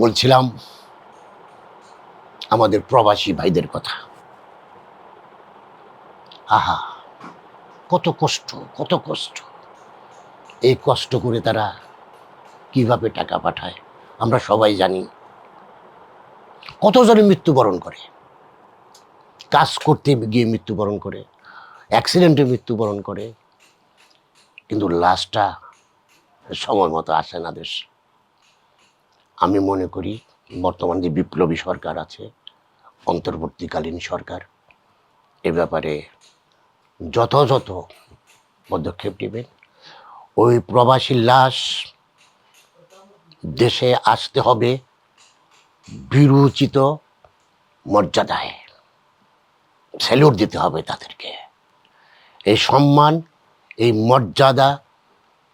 বলছিলাম আমাদের প্রবাসী ভাইদের কথা। আহা, কত কষ্ট, কত কষ্ট। এই কষ্ট করে তারা কিভাবে টাকা পাঠায় আমরা সবাই জানি। কতজনে মৃত্যুবরণ করে, কাজ করতে গিয়ে মৃত্যুবরণ করে, অ্যাক্সিডেন্টে মৃত্যুবরণ করে, কিন্তু লাশটা সময় মতো আসে না দেশ। আমি মনে করি বর্তমান যে বিপ্লবী সরকার আছে, অন্তর্বর্তীকালীন সরকার, এ ব্যাপারে যথাযথ পদক্ষেপ নেবেন। ওই প্রবাসী লাশ দেশে আসতে হবে বিরোচিত মর্যাদায়, স্যালুট দিতে হবে তাদেরকে। এই সম্মান, এই মর্যাদা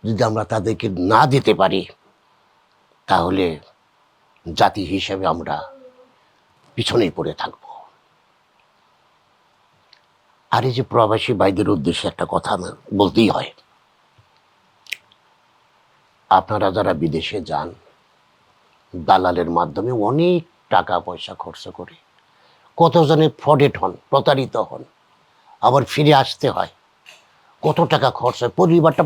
যদি আমরা তাদেরকে না দিতে পারি, তাহলে জাতি হিসেবে আমরা পিছনেই পড়ে থাকব। আর এই যে প্রবাসী ভাইদের উদ্দেশ্যে একটা কথা বলতেই হয়, আপনারা যারা বিদেশে যান, দালালের মাধ্যমে অনেক টাকা পয়সা খরচ করে কতজনে ফ্রডেড হন, প্রতারিত হন, আবার ফিরে আসতে হয়, কত টাকা খরচ হয়, পরিবারটা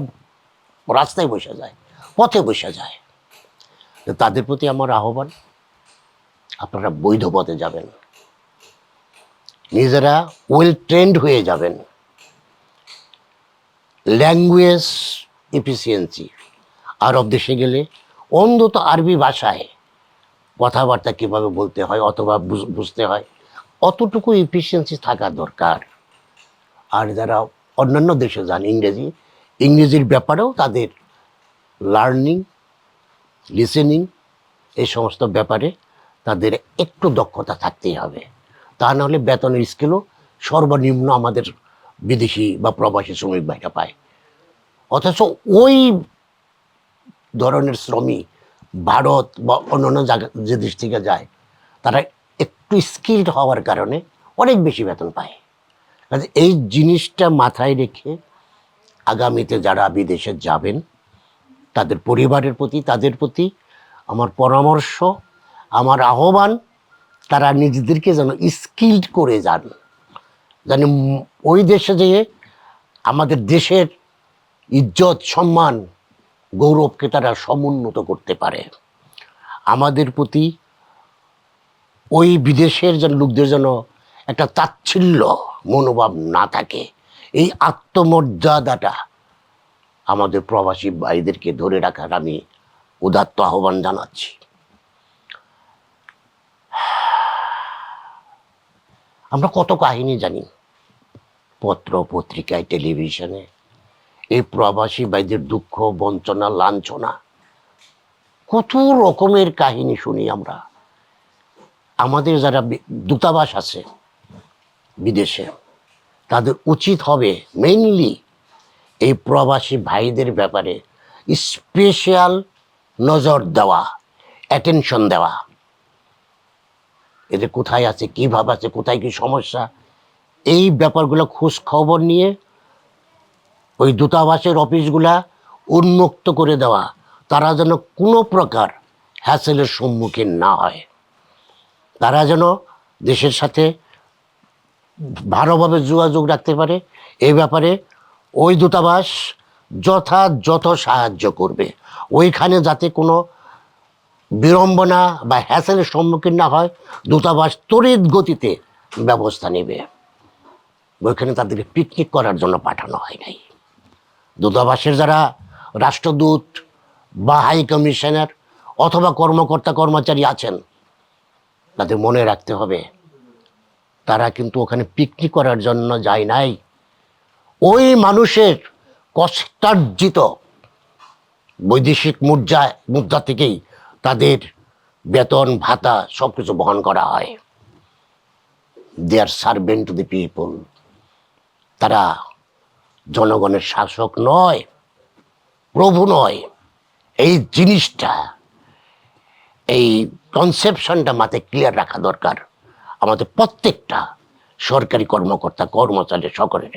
রাস্তায় বসে যায়, পথে বসে যায়। তাদের প্রতি আমার আহ্বান, আপনারা বৈধ পথে যাবেন, নিজেরা ওয়েল ট্রেন্ড হয়ে যাবেন। ল্যাঙ্গুয়েজ এফিসিয়েন্সি, আরব দেশে গেলে অন্তত আরবি ভাষায় কথাবার্তা কীভাবে বলতে হয় অথবা বুঝতে হয়, অতটুকু এফিসিয়েন্সি থাকা দরকার। আর যারা অন্যান্য দেশে যান, ইংরেজির ব্যাপারেও তাদের লার্নিং, লিসেনিং, এই সমস্ত ব্যাপারে তাদের একটু দক্ষতা থাকতেই হবে। তা নাহলে বেতনের স্কেলও সর্বনিম্ন আমাদের বিদেশি বা প্রবাসী শ্রমিক ভাইরা পায়। অথচ ওই ধরনের শ্রমিক ভারত বা অন্যান্য জায়গা যে দেশ থেকে যায়, তারা একটু স্কিলড হওয়ার কারণে অনেক বেশি বেতন পায়। কাজে এই জিনিসটা মাথায় রেখে আগামীতে যারা বিদেশে যাবেন, তাদের পরিবারের প্রতি, তাদের প্রতি আমার পরামর্শ, আমার আহ্বান, তারা নিজেদেরকে যেন স্কিলড করে যান, যেন ওই দেশে যেয়ে আমাদের দেশের ইজ্জত, সম্মান, গৌরবকে তারা সমুন্নত করতে পারে। আমাদের প্রতি ওই বিদেশের যেন লোকদের যেন একটা তাচ্ছিল্য মনোভাব না থাকে, এই আত্মমর্যাদাটা আমাদের প্রবাসী ভাইদেরকে ধরে রাখার আমি উদাত্ত আহ্বান জানাচ্ছি। আমরা কত কাহিনী জানি, পত্র পত্রিকায়, টেলিভিশনে, এই প্রবাসী ভাইদের দুঃখ, বঞ্চনা, লাঞ্ছনা, কত রকমের কাহিনী শুনি আমরা। আমাদের যারা দূতাবাস আছে বিদেশে, তাদের উচিত হবে মেইনলি এই প্রবাসী ভাইদের ব্যাপারে স্পেশাল নজর দেওয়া, অ্যাটেনশন দেওয়া। এদের কোথায় আছে, কীভাবে আছে, কোথায় কী সমস্যা, এই ব্যাপারগুলো খোঁজ খবর নিয়ে ওই দূতাবাসের অফিসগুলা উন্মুক্ত করে দেওয়া, তারা যেন কোনো প্রকার হ্যাসেলের সম্মুখীন না হয়, তারা যেন দেশের সাথে ভালোভাবে যোগাযোগ রাখতে পারে। এই ব্যাপারে ওই দূতাবাস যথাযথ সাহায্য করবে। ওইখানে যাতে কোনো বিড়ম্বনা বা হ্যাসেলের সম্মুখীন না হয়, দূতাবাস তড়িৎ গতিতে ব্যবস্থা নেবে। ওইখানে তাদেরকে পিকনিক করার জন্য পাঠানো হয় নাই। দূতাবাসের যারা রাষ্ট্রদূত বা হাই কমিশনার অথবা কর্মকর্তা কর্মচারী আছেন, তাদের মনে রাখতে হবে তারা কিন্তু ওখানে পিকনিক করার জন্য যায় নাই। ওই মানুষের কষ্টার্জিত বৈদেশিক মুদ্রা থেকেই তাদের বেতন ভাতা সবকিছু বহন করা হয়। দে আর সার্ভেন্ট টু দি পিপল। তারা জনগণের শাসক নয়, প্রভু নয়। এই জিনিসটা, এই কনসেপশনটা মাথায় ক্লিয়ার রাখা দরকার আমাদের প্রত্যেকটা সরকারি কর্মকর্তা কর্মচারী সকলের।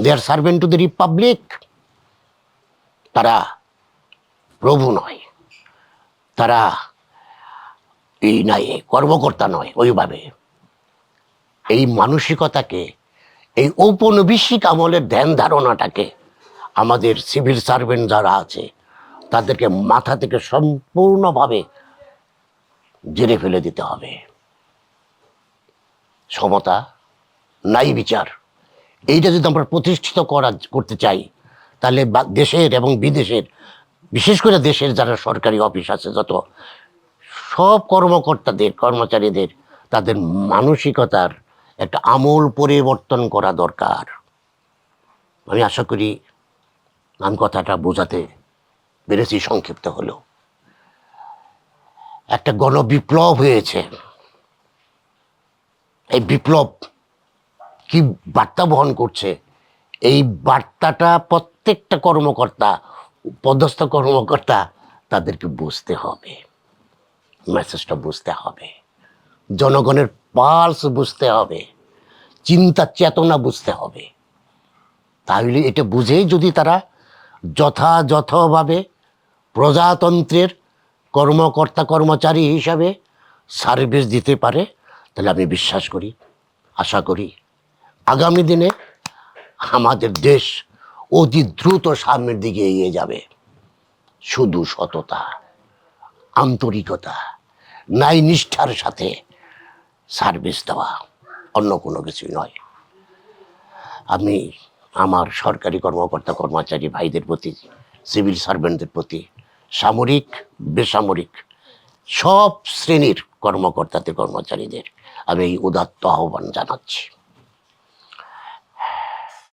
দে আর সার্ভেন্ট টু দি রিপাবলিক। তারা প্রভু নয়, তারা এই নাই কর্মকর্তা নয়, ওইভাবে এই মানসিকতাকে, এই ঔপনিবেশিক আমলের ধ্যান ধারণাটাকে আমাদের সিভিল সার্ভেন্ট যারা আছে তাদেরকে মাথা থেকে সম্পূর্ণভাবে জেরে ফেলে দিতে হবে। সমতা, ন্যায় বিচার, এইটা যদি আমরা প্রতিষ্ঠিত করতে চাই, তাহলে দেশের এবং বিদেশের, বিশেষ করে দেশের যারা সরকারি অফিস আছে যত, সব কর্মকর্তাদের কর্মচারীদের তাদের মানসিকতার একটা আমূল পরিবর্তন করা দরকার। আমি আশা করি আমি কথাটা বোঝাতে পেরেছি সংক্ষিপ্ত হলেও। একটা গণবিপ্লব হয়েছে। এই বিপ্লব কি বার্তা বহন করছে, এই বার্তাটা প্রত্যেকটা কর্মকর্তা, পদস্থ কর্মকর্তা তাদেরকে বুঝতে হবে, মেসেজটা বুঝতে হবে, জনগণের পালস বুঝতে হবে, চিন্তা চেতনা বুঝতে হবে। তাহলে এটা বুঝেই যদি তারা যথাযথভাবে প্রজাতন্ত্রের কর্মকর্তা কর্মচারী হিসাবে সার্ভিস দিতে পারে, তাহলে আমি বিশ্বাস করি, আশা করি আগামী দিনে আমাদের দেশ অতি দ্রুত সামনের দিকে এগিয়ে যাবে। শুধু সততা, আন্তরিকতা, ন্যায় নিষ্ঠার সাথে সার্ভিস দেওয়া, অন্য কোনো কিছুই নয়। আমি আমার সরকারি কর্মকর্তা কর্মচারী ভাইদের প্রতি, সিভিল সার্ভেন্টদের প্রতি, সামরিক বেসামরিক সব শ্রেণীর কর্মকর্তাদের কর্মচারীদের আমি এই উদাত্ত আহ্বান জানাচ্ছি।